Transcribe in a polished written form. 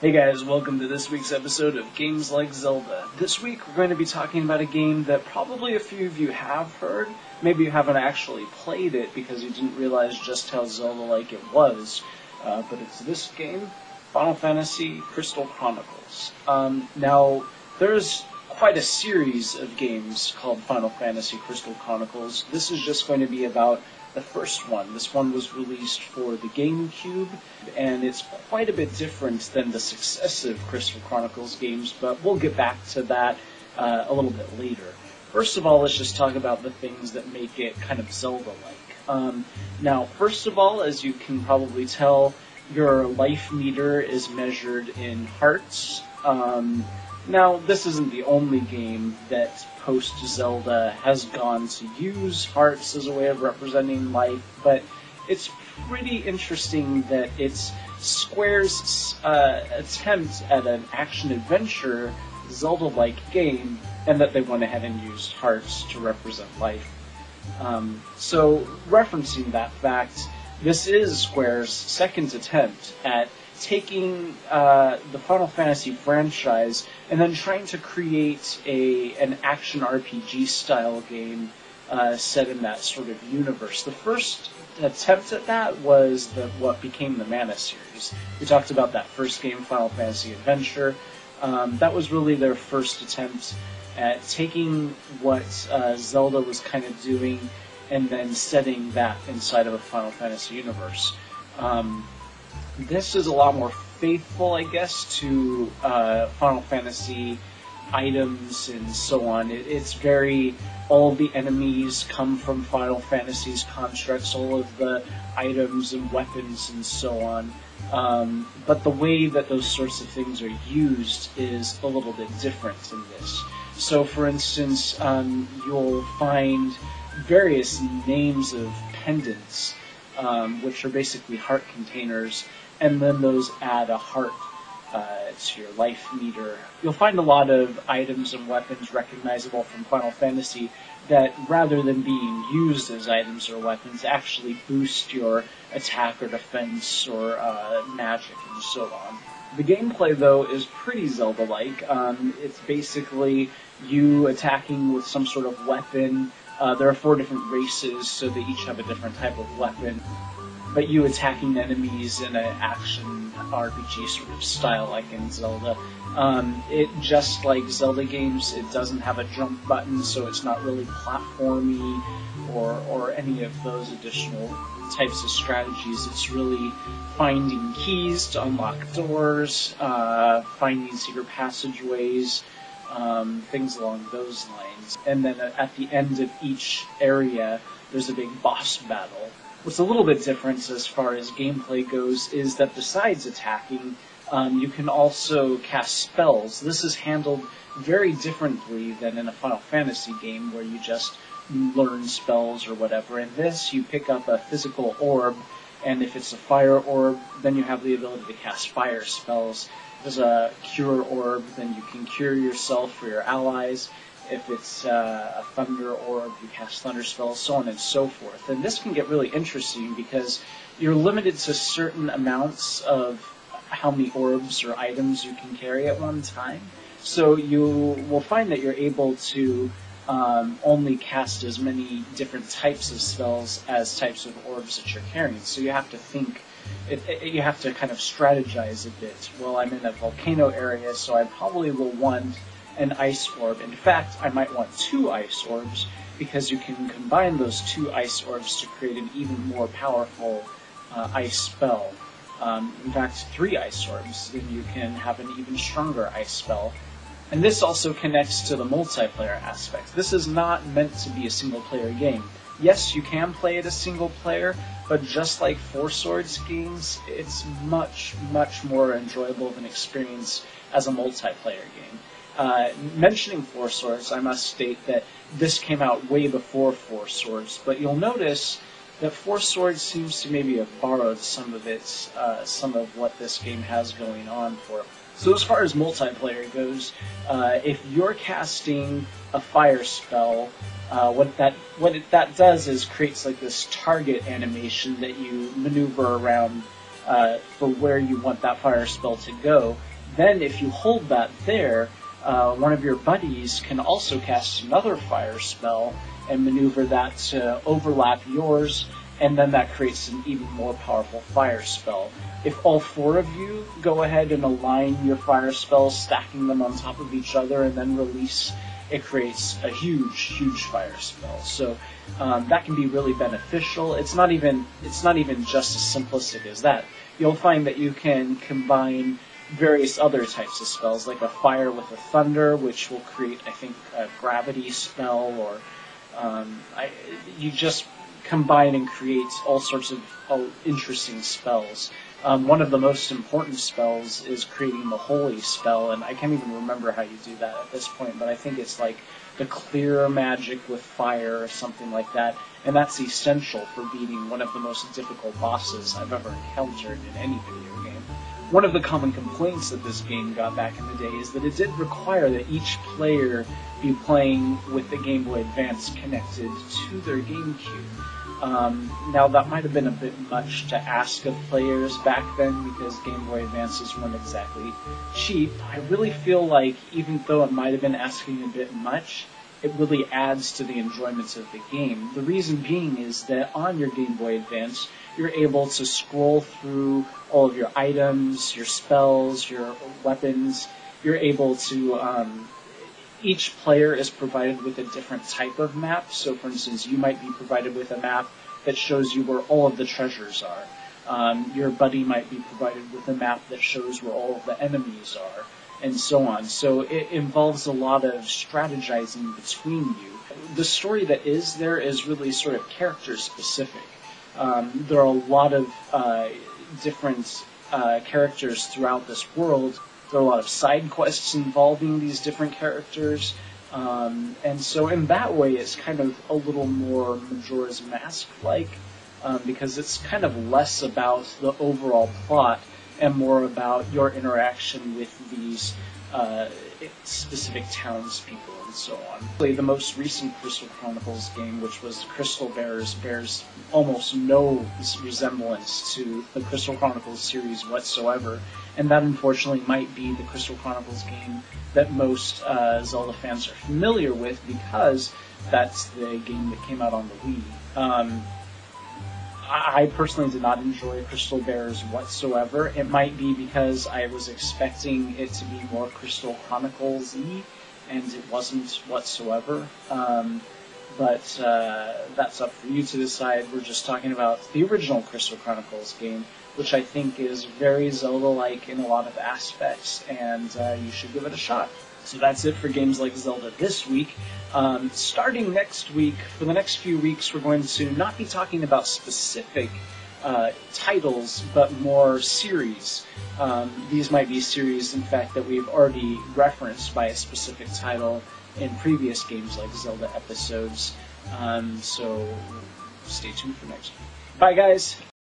Hey guys, welcome to this week's episode of Games Like Zelda. This week we're going to be talking about a game that probably a few of you have heard. Maybe you haven't actually played it because you didn't realize just how Zelda-like it was. But it's this game, Final Fantasy Crystal Chronicles. Now, there's quite a series of games called Final Fantasy Crystal Chronicles. This is just going to be about the first one. This one was released for the GameCube, and it's quite a bit different than the successive Crystal Chronicles games, but we'll get back to that a little bit later. First of all, let's just talk about the things that make it kind of Zelda-like. Now, first of all, as you can probably tell, your life meter is measured in hearts. Now, this isn't the only game that post-Zelda has gone to use hearts as a way of representing life, but it's pretty interesting that it's Square's attempt at an action-adventure Zelda-like game, and that they went ahead and used hearts to represent life. So, referencing that fact, this is Square's second attempt at taking the Final Fantasy franchise and then trying to create an action RPG style game set in that sort of universe. The first attempt at that was what became the Mana series. We talked about that first game, Final Fantasy Adventure. That was really their first attempt at taking what Zelda was kind of doing and then setting that inside of a Final Fantasy universe. This is a lot more faithful, I guess, to Final Fantasy items and so on. It's very, all of the enemies come from Final Fantasy's constructs, all of the items and weapons and so on. But the way that those sorts of things are used is a little bit different in this. So, for instance, you'll find various names of pendants, which are basically heart containers, and then those add a heart to your life meter. You'll find a lot of items and weapons recognizable from Final Fantasy that, rather than being used as items or weapons, actually boost your attack or defense or magic and so on. The gameplay, though, is pretty Zelda-like. It's basically you attacking with some sort of weapon. There are 4 different races, so they each have a different type of weapon. But you attacking enemies in an action RPG sort of style, like in Zelda. It, just like Zelda games, it doesn't have a jump button, so it's not really platformy or any of those additional types of strategies. It's really finding keys to unlock doors, finding secret passageways, things along those lines. And then at the end of each area, there's a big boss battle. What's a little bit different as far as gameplay goes is that besides attacking, you can also cast spells. This is handled very differently than in a Final Fantasy game where you just learn spells or whatever. In this, you pick up a physical orb, and if it's a fire orb, then you have the ability to cast fire spells. If there's a cure orb, then you can cure yourself or your allies. If it's a thunder orb, you cast thunder spells, so on and so forth. And this can get really interesting because you're limited to certain amounts of how many orbs or items you can carry at one time. So you will find that you're able to only cast as many different types of spells as types of orbs that you're carrying. So you have to think, you have to kind of strategize a bit. Well, I'm in a volcano area, so I probably will want an ice orb. In fact, I might want 2 ice orbs, because you can combine those 2 ice orbs to create an even more powerful ice spell. In fact, 3 ice orbs, then you can have an even stronger ice spell. And this also connects to the multiplayer aspect. This is not meant to be a single-player game. Yes, you can play it as single-player, but just like Four Swords games, it's much, much more enjoyable of an experience as a multiplayer game. Mentioning Four Swords, I must state that this came out way before Four Swords, but you'll notice that Four Swords seems to maybe have borrowed some of what this game has going on for it. So as far as multiplayer goes, if you're casting a fire spell, what that does is creates like this target animation that you maneuver around for where you want that fire spell to go. Then if you hold that there, one of your buddies can also cast another fire spell and maneuver that to overlap yours, and then that creates an even more powerful fire spell. If all four of you go ahead and align your fire spells, stacking them on top of each other, and then release, it creates a huge fire spell. So that can be really beneficial. It's not even just as simplistic as that. You'll find that you can combine various other types of spells, like a fire with a thunder, which will create, I think, a gravity spell, or you just combine and create all sorts of interesting spells. One of the most important spells is creating the holy spell, and I can't even remember how you do that at this point, but I think it's like the clear magic with fire or something like that, and that's essential for beating one of the most difficult bosses I've ever encountered in any video game. One of the common complaints that this game got back in the day is that it did require that each player be playing with the Game Boy Advance connected to their GameCube. Now that might have been a bit much to ask of players back then, because Game Boy Advances weren't exactly cheap. I really feel like, even though it might have been asking a bit much, it really adds to the enjoyment of the game. The reason being is that on your Game Boy Advance, you're able to scroll through all of your items, your spells, your weapons. You're able to each player is provided with a different type of map. So, for instance, you might be provided with a map that shows you where all of the treasures are. Your buddy might be provided with a map that shows where all of the enemies are, and so on. So it involves a lot of strategizing between you. The story that is there is really sort of character-specific. There are a lot of different characters throughout this world. There are a lot of side quests involving these different characters, and so in that way it's kind of a little more Majora's Mask-like, because it's kind of less about the overall plot and more about your interaction with these specific townspeople and so on. The most recent Crystal Chronicles game, which was Crystal Bears, bears almost no resemblance to the Crystal Chronicles series whatsoever, and that unfortunately might be the Crystal Chronicles game that most Zelda fans are familiar with, because that's the game that came out on the Wii. I personally did not enjoy Crystal Bears whatsoever. It might be because I was expecting it to be more Crystal Chronicles-y, and it wasn't whatsoever. But that's up for you to decide. We're just talking about the original Crystal Chronicles game, which I think is very Zelda-like in a lot of aspects, and you should give it a shot. So that's it for Games Like Zelda this week. Starting next week, for the next few weeks, we're going to not be talking about specific titles, but more series. These might be series, in fact, that we've already referenced by a specific title in previous Games Like Zelda episodes. So stay tuned for next week. Bye, guys!